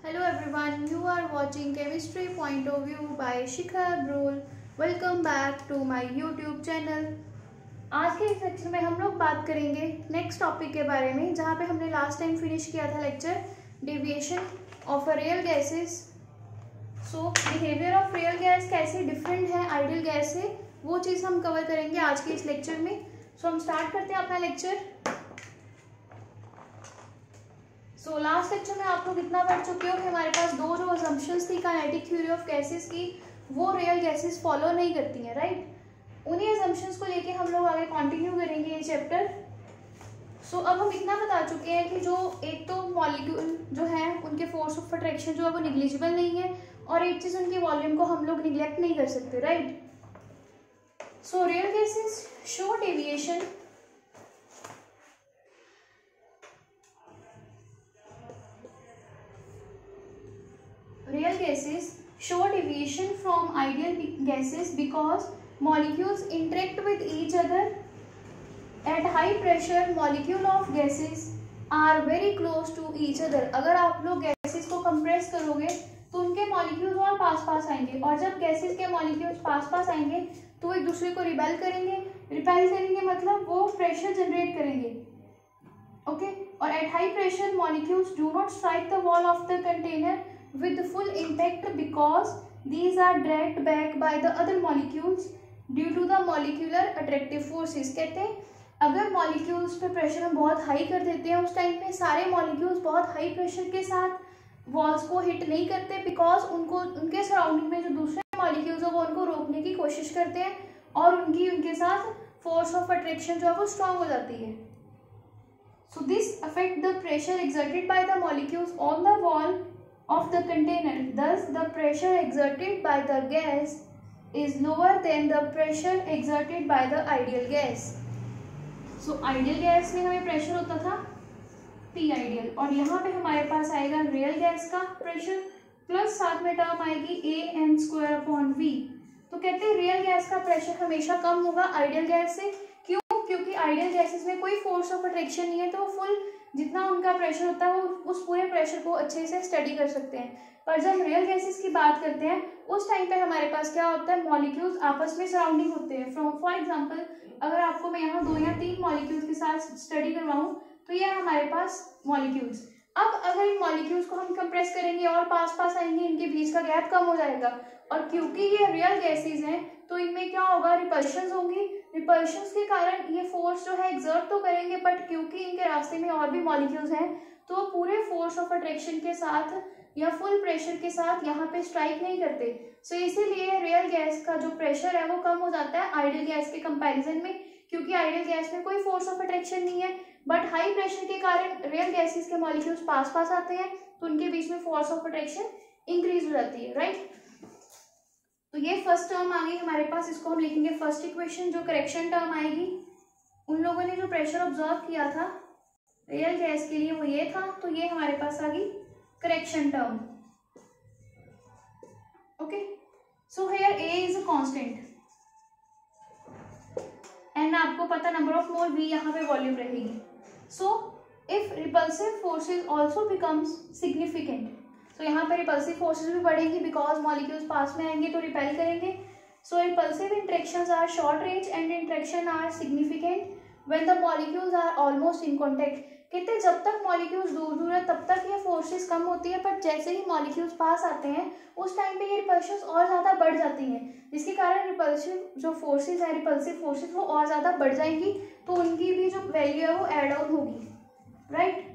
Hello everyone, you are watching Chemistry Point of View by Shikha Brule. Welcome back to my YouTube channel. आज के इस lecture में हम लोग बात करेंगे नेक्स्ट टॉपिक के बारे में, जहाँ पे हमने लास्ट टाइम फिनिश किया था lecture deviation of a real gases. So behaviour of real gas कैसे डिफरेंट है आइडियल गैस से, वो चीज़ हम कवर करेंगे आज के इस लेक्चर में. सो हम स्टार्ट करते हैं अपना लेक्चर. सो लास्ट लेक्चर में आप लोग इतना पढ़ चुके हो कि हमारे पास दो जो असम्पशंस थी काइनेटिक थ्योरी ऑफ गैसेस की, वो रियल गैसेस फॉलो नहीं करती हैं, राइट. उन्हीं असम्पशंस को लेके हम लोग आगे कंटिन्यू करेंगे ये चैप्टर. सो अब हम इतना बता चुके हैं कि जो एक तो मॉलिक्यूल जो है उनके फोर्स ऑफ अट्रैक्शन जो है वो निग्लिजिबल नहीं है, और एक चीज़ उनकी वॉल्यूम को हम लोग निग्लेक्ट नहीं कर सकते, right. So real gases show deviation Real gases show deviation from ideal gases because molecules interact with each other. At high pressure, molecule of gases are very close to each other. अगर आप लोग gases को compress करोगे तो उनके molecules और पास पास आएंगे, और जब गैसेस के मॉलिक्यूल्स पास पास आएंगे तो एक दूसरे को रिपेल करेंगे मतलब वो प्रेशर जनरेट करेंगे, ओके. और at high pressure molecules do not strike the wall of the container with full impact because these are dragged back by the other molecules due to the molecular attractive forces. कहते हैं अगर molecules पे pressure हम बहुत high कर देते हैं, उस टाइम पे सारे मॉलिक्यूल्स बहुत हाई प्रेशर के साथ वॉल्स को हिट नहीं करते, बिकॉज उनके सराउंडिंग में जो दूसरे मॉलिक्यूल्स है वो उनको रोकने की कोशिश करते हैं, और उनके साथ फोर्स ऑफ अट्रैक्शन जो है वो स्ट्रॉन्ग हो जाती है. So this affect the pressure exerted by the molecules on the wall of the container. Thus the pressure exerted by the gas is lower than the pressure exerted by the ideal gas. So ideal gas में हमें pressure होता था P ideal, और यहाँ पे हमारे पास आएगा real gas का प्रेशर प्लस साथ में टर्म आएगी a_m²/v. तो कहते हैं रियल गैस का प्रेशर हमेशा कम होगा आइडियल गैस से. क्यों? क्योंकि आइडियल गैसेस में कोई फोर्स ऑफ अट्रैक्शन नहीं है, तो फुल जितना उनका प्रेशर होता है वो उस पूरे प्रेशर को अच्छे से स्टडी कर सकते हैं. पर जब रियल गैसेस की बात करते हैं उस टाइम पे हमारे पास क्या होता है, मॉलिक्यूल्स आपस में सराउंडिंग होते हैं. फॉर एग्जांपल अगर आपको मैं यहाँ 2 या 3 मॉलिक्यूल्स के साथ स्टडी करवाऊँ तो ये हमारे पास मॉलिक्यूल्स. अब अगर इन मॉलिक्यूल्स को हम कंप्रेस करेंगे और पास पास आएंगे, इनके बीच का गैप कम हो जाएगा, और क्योंकि ये रियल गैसेस हैं तो इनमें क्या होगा, रिपल्शंस होंगी. रिपल्शंस के कारण ये फोर्स जो है एक्सर्ट तो करेंगे, बट क्योंकि इनके रास्ते में और भी मॉलिक्यूल्स हैं तो पूरे फोर्स ऑफ अट्रैक्शन के साथ या फुल प्रेशर के साथ यहाँ पे स्ट्राइक नहीं करते. सो इसीलिए रियल गैस का जो प्रेशर है वो कम हो जाता है आइडियल गैस के कंपैरिजन में, क्योंकि आइडियल गैस में कोई फोर्स ऑफ अट्रैक्शन नहीं है, बट हाई प्रेशर के कारण रियल गैसेस के मॉलिक्यूल्स पास पास आते हैं तो उनके बीच में फोर्स ऑफ अट्रैक्शन इंक्रीज हो जाती है, राइट. तो ये फर्स्ट टर्म आ गई हमारे पास, इसको हम लिखेंगे फर्स्ट इक्वेशन. जो करेक्शन टर्म आएगी, उन लोगों ने जो प्रेशर ऑब्जर्व किया था रियल गैस के लिए वो ये था, तो ये हमारे पास आ गई correction term, okay. So here A is a constant and आपको पता नंबर ऑफ मोल V यहाँ पे वॉल्यूम रहेगी. So if repulsive forces also becomes significant, तो यहाँ पर रिपल्सिव फोर्सेस भी बढ़ेंगी बिकॉज मॉलिक्यूल्स पास में आएंगे तो रिपेल करेंगे. So repulsive interactions are short range and interaction are significant when the molecules are almost in contact. कहते हैं जब तक मॉलिक्यूल्स दूर दूर है तब तक ये फोर्सेस कम होती है, बट जैसे ही मॉलिक्यूल्स पास आते हैं उस टाइम पे ये रिपल्शंस और ज़्यादा बढ़ जाती हैं, जिसके कारण रिपल्सिव जो फोर्सेज है, रिपल्सिव फोर्सेज वो और ज़्यादा बढ़ जाएंगी, तो उनकी भी जो वैल्यू है वो एड ऑन होगी, right.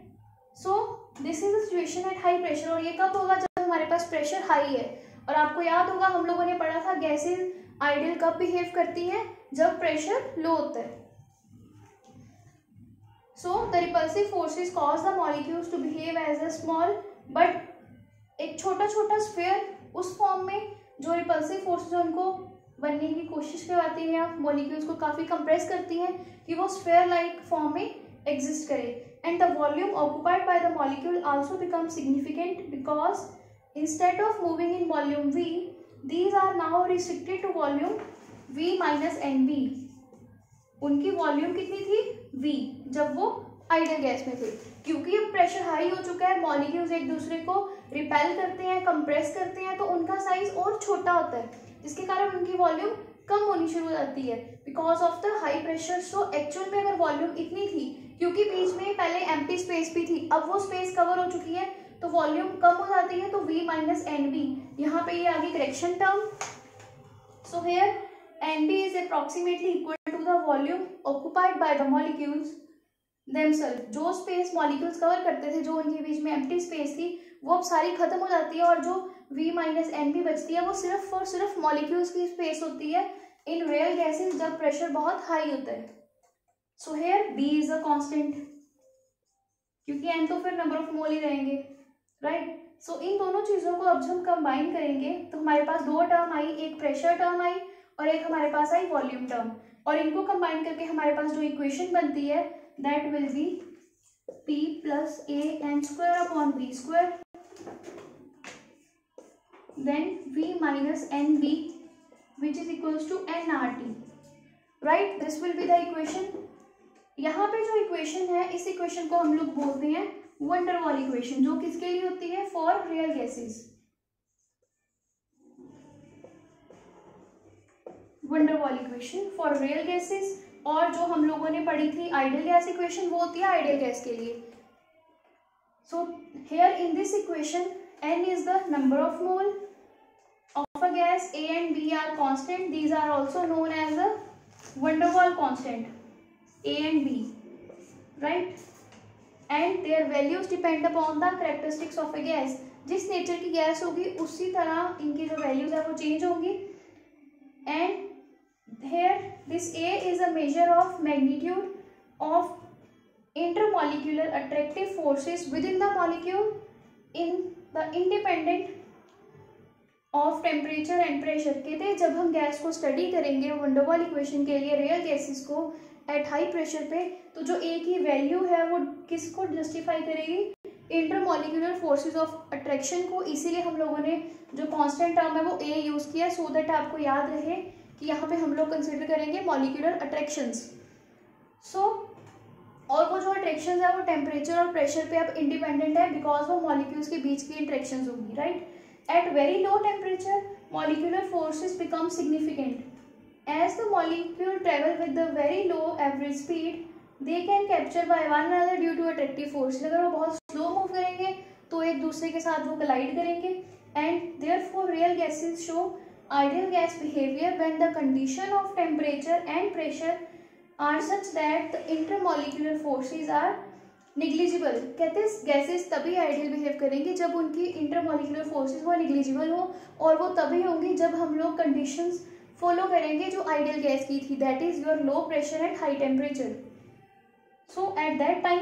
So this is the situation at high pressure. और ये कब होगा, जब हमारे पास प्रेशर हाई है. और आपको याद होगा हम लोगों ने पढ़ा था गैसेस आइडियल कब बिहेव करती हैं, जब प्रेशर लो होता है. So the repulsive forces cause the molecules to behave as a small, but एक छोटा छोटा स्फीयर उस फॉर्म में जो रिपल्सिव फोर्सेस उनको बनने की कोशिश करवाती हैं, मॉलिक्यूल्स को काफ़ी कंप्रेस करती हैं कि वो स्फीयर लाइक फॉर्म में एग्जिस्ट करे. And the volume occupied by the molecule also becomes significant because instead of moving in volume V, these are now restricted to volume V minus NV. उनकी volume कितनी थी V, जब वो ideal gas में थे, क्योंकि अब प्रेशर हाई हो चुका है, मॉलिक्यूल्स एक दूसरे को रिपेल करते हैं, कंप्रेस करते हैं, तो उनका साइज और छोटा होता है, जिसके कारण उनकी वॉल्यूम कम होनी शुरू हो जाती है because of the high pressure. So actual में अगर वॉल्यूम इतनी थी, क्योंकि बीच में पहले एम्प्टी स्पेस भी थी, अब वो स्पेस कवर हो चुकी है तो वॉल्यूम कम हो जाती है, तो V माइनस एन बी, यहाँ पे ये आगे correction term. So here n b is approximately equal to the volume occupied by the molecules themselves. जो स्पेस मॉलिक्यूल्स कवर करते थे, जो उनके बीच में एम्प्टी स्पेस थी, वो अब सारी खत्म हो जाती है, और जो V माइनस एन बी बचती है वो सिर्फ और सिर्फ मॉलिक्यूल्स की स्पेस होती है इन रियल गैसेस जब प्रेशर बहुत हाई होता है। So here B is a constant, क्योंकि n तो फिर नंबर ऑफ मोल ही रहेंगे, राइट। सो इन दोनों चीजों को अब जब हम कंबाइन करेंगे तो हमारे पास दो टर्म आई, एक प्रेशर टर्म आई और एक हमारे पास आई वॉल्यूम टर्म, और इनको कंबाइन करके हमारे पास जो इक्वेशन बनती है that will be P plus a n square upon b square, then V minus n b which is equals to nRT, right? This will be the equation. यहाँ पे जो इक्वेशन है, इस इक्वेशन को हम लोग बोलते हैं वंडर वॉल इक्वेशन, जो किसके लिए होती है? For real gases. Wonder wall equation for real gases. और जो हम लोगों ने पढ़ी थी आइडियल गैस इक्वेशन, वो होती है आइडियल गैस के लिए। So here in this equation n is the number of mole of a gas, A and B are constant. These are also known as the van der Waals constant, A and B, right? And their values depend upon the characteristics of a gas. जिस nature की gas होगी उसी तरह इनकी जो values है वो change होंगी। And here this A is a measure of magnitude of intermolecular attractive forces within the molecule in the independent of temperature and pressure. कहते हैं जब हम गैस को स्टडी करेंगे वंडर वाल इक्वेशन के लिए रियल गैसेस को एट हाई प्रेशर पे, तो जो ए की वैल्यू है वो किसको जस्टिफाई करेगी? इंटरमॉलिक्यूलर फोर्सेस ऑफ अट्रैक्शन को। इसीलिए हम लोगों ने जो कांस्टेंट टर्म है वो ए यूज किया, सो दैट आपको याद रहे कि यहाँ पे हम लोग कंसिडर करेंगे मॉलिक्यूलर अट्रैक्शंस। सो और वो जो अट्रैक्शन है वो टेम्परेचर और प्रेशर पे अब इंडिपेंडेंट है, बिकॉज वो मॉलिक्यूल्स के बीच की इंट्रैक्शन होंगी, right. At very low temperature, molecular forces become significant. As the molecule travel with the very low average speed, they can capture by one another due to attractive force. अगर वो बहुत slow move करेंगे तो एक दूसरे के साथ वो collide करेंगे, and therefore real gases show ideal gas behavior when the condition of temperature and pressure are such that the intermolecular forces are negligible. कहते हैं गैसेस तभी आइडियल बिहेव करेंगे जब उनकी इंटरमॉलिक्यूलर फोर्सेस वो निग्लिजिबल हो, और वो तभी होंगी जब हम लोग कंडीशंस फॉलो करेंगे जो आइडियल गैस की थी, that is your low pressure and high temperature. So at that time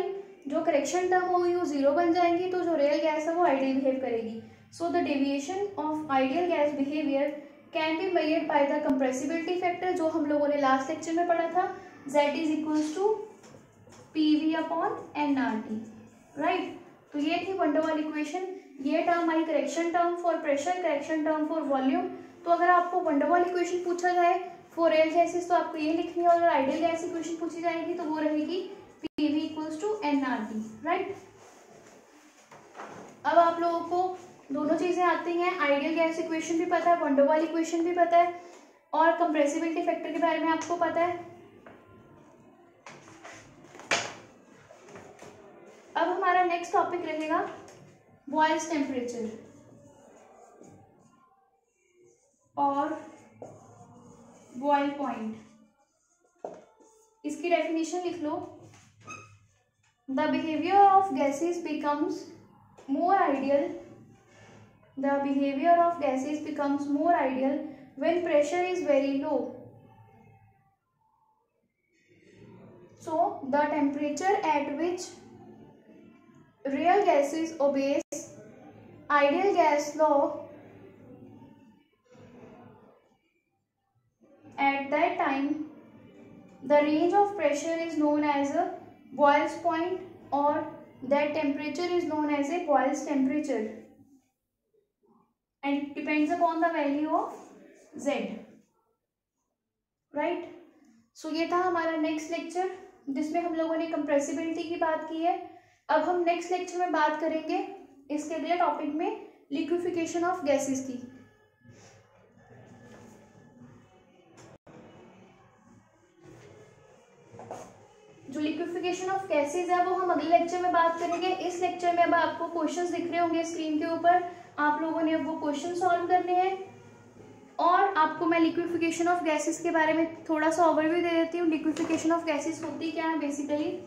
जो करेक्शन टर्म होगी वो जीरो बन जाएंगी, तो जो रियल गैस है वो आइडियल बिहेव करेगी। So the deviation of ideal gas behaviour can be measured by the compressibility factor, जो हम लोगों ने लास्ट लेक्चर में पढ़ा था, Z is equals to PV upon nRT, right. तो ये थी वंडर वाल इक्वेशन। ये टर्म आई correction term for pressure, correction term for volume. तो अगर आपको वंडर वाल इक्वेशन पूछा जाए फॉर रियल गैसेस तो आपको ये लिखनी है, और अगर आइडियल गैस इक्वेशन पूछी जाएगी तो वो रहेगी PV equals to nRT, right. अब आप लोगों को दोनों चीजें आती हैं, आइडियल गैस इक्वेशन भी पता है, वंडर वाल इक्वेशन भी पता है, और कंप्रेसिबिलिटी फैक्टर के बारे में आपको पता है। अब हमारा नेक्स्ट टॉपिक रहेगा बॉयल्स टेम्परेचर और बॉयल पॉइंट। इसकी डेफिनेशन लिख लो। The behaviour of gases becomes more ideal, the behaviour of gases becomes more ideal when pressure is very low. So the temperature at which real gases obeys ideal gas law, at that time the range of pressure is known as a Boyle's point, or that temperature is known as a Boyle's temperature, and it depends upon the value of Z, right। So ये था हमारा next lecture जिसमें हम लोगों ने compressibility की बात की है। अब हम नेक्स्ट लेक्चर में बात करेंगे इसके अगले टॉपिक में लिक्विफिकेशन ऑफ गैसेस की। जो लिक्विफिकेशन ऑफ गैसेस है वो हम अगले लेक्चर में बात करेंगे। इस लेक्चर में अब आपको क्वेश्चंस दिख रहे होंगे स्क्रीन के ऊपर, आप लोगों ने अब वो क्वेश्चन सॉल्व करने हैं। और आपको मैं लिक्विफिकेशन ऑफ गैसेस के बारे में थोड़ा सा ओवरव्यू दे देती हूँ। लिक्विफिकेशन ऑफ गैसेस होती क्या है बेसिकली।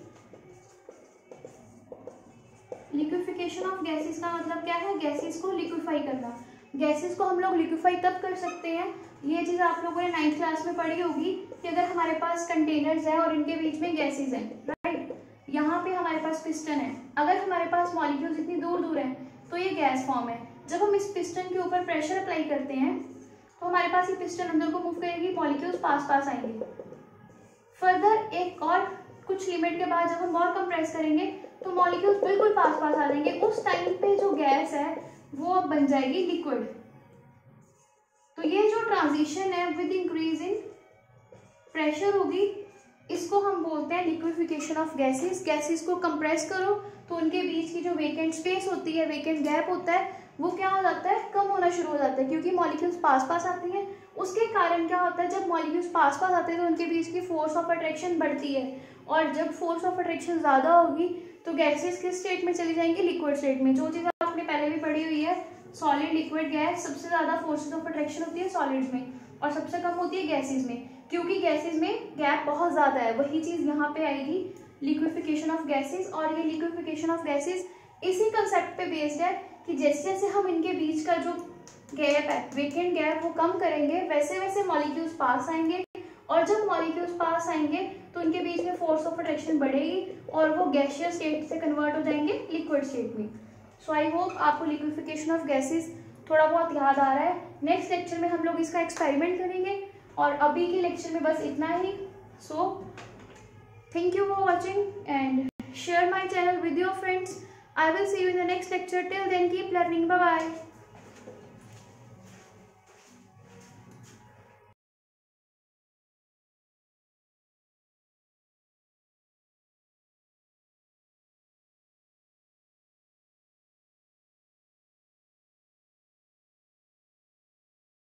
लिक्विफिकेशन ऑफ गैसेस का मतलब क्या है, गैसेस को लिक्विफाई करना। गैसेस को हम लोग लिक्विफाई तब कर सकते हैं, ये चीज़ आप लोगों ने 9th क्लास में पढ़ी होगी कि अगर हमारे पास कंटेनर्स हैं और इनके बीच में गैसेस हैं, राइट। यहाँ पे हमारे पास पिस्टन है, अगर हमारे पास मॉलिक्यूल्स इतनी दूर दूर हैं तो ये गैस फॉर्म है। जब हम इस पिस्टन के ऊपर प्रेशर अप्लाई करते हैं तो हमारे पास ये पिस्टन अंदर को मूव करेगी, मॉलिक्यूल्स पास पास आएंगे। फर्दर एक और कुछ लिमिट के बाद जब हम और कंप्रेस करेंगे तो मॉलिक्यूल्स बिल्कुल पास पास आ जाएंगे। उस टाइम पे जो गैस है वो अब बन जाएगी लिक्विड। तो ये जो ट्रांजिशन है विद इंक्रीज इन प्रेशर होगी, इसको हम बोलते हैं लिक्विफिकेशन ऑफ गैसेस। गैसेस को कंप्रेस करो तो उनके बीच की जो वेकेंट स्पेस होती है, वेकेंट गैप होता है, वो क्या हो जाता है, कम होना शुरू हो जाता है, क्योंकि मॉलिक्यूल्स पास पास आती हैं। उसके कारण क्या होता है, जब मॉलिक्यूल्स पास पास आते हैं तो उनके बीच की फोर्स ऑफ अट्रैक्शन बढ़ती है, और जब फोर्स ऑफ अट्रैक्शन ज़्यादा होगी तो गैसेस किस स्टेट में चली जाएंगी, लिक्विड स्टेट में। जो चीज़ आपने पहले भी पढ़ी हुई है, सॉलिड, लिक्विड, गैस, सबसे ज़्यादा फोर्सेस ऑफ अट्रैक्शन होती है सॉलिड्स में और सबसे कम होती है गैसेस में, क्योंकि गैसेस में गैप बहुत ज़्यादा है। वही चीज़ यहाँ पे आएगी लिक्विफिकेशन ऑफ गैसेस। और ये लिक्विफिकेशन ऑफ गैसेस इसी कंसेप्ट पे बेस्ड है कि जैसे जैसे हम इनके बीच का जो गैप है, वेकेंट गैप, वो कम करेंगे, वैसे वैसे मॉलिक्यूल्स पास आएंगे, और जब मॉलिक्यूल्स पास आएंगे तो उनके बीच में फोर्स ऑफ अट्रैक्शन बढ़ेगी और वो गैसियस स्टेट से कन्वर्ट हो जाएंगे लिक्विड स्टेट में। सो आई होप आपको लिक्विफिकेशन ऑफ गैसेस थोड़ा बहुत याद आ रहा है। नेक्स्ट लेक्चर में हम लोग इसका एक्सपेरिमेंट करेंगे, और अभी के लेक्चर में बस इतना ही। So thank you for watching and share my channel with your friends. I will see you in the next lecture. Till then, keep learning. Bye bye.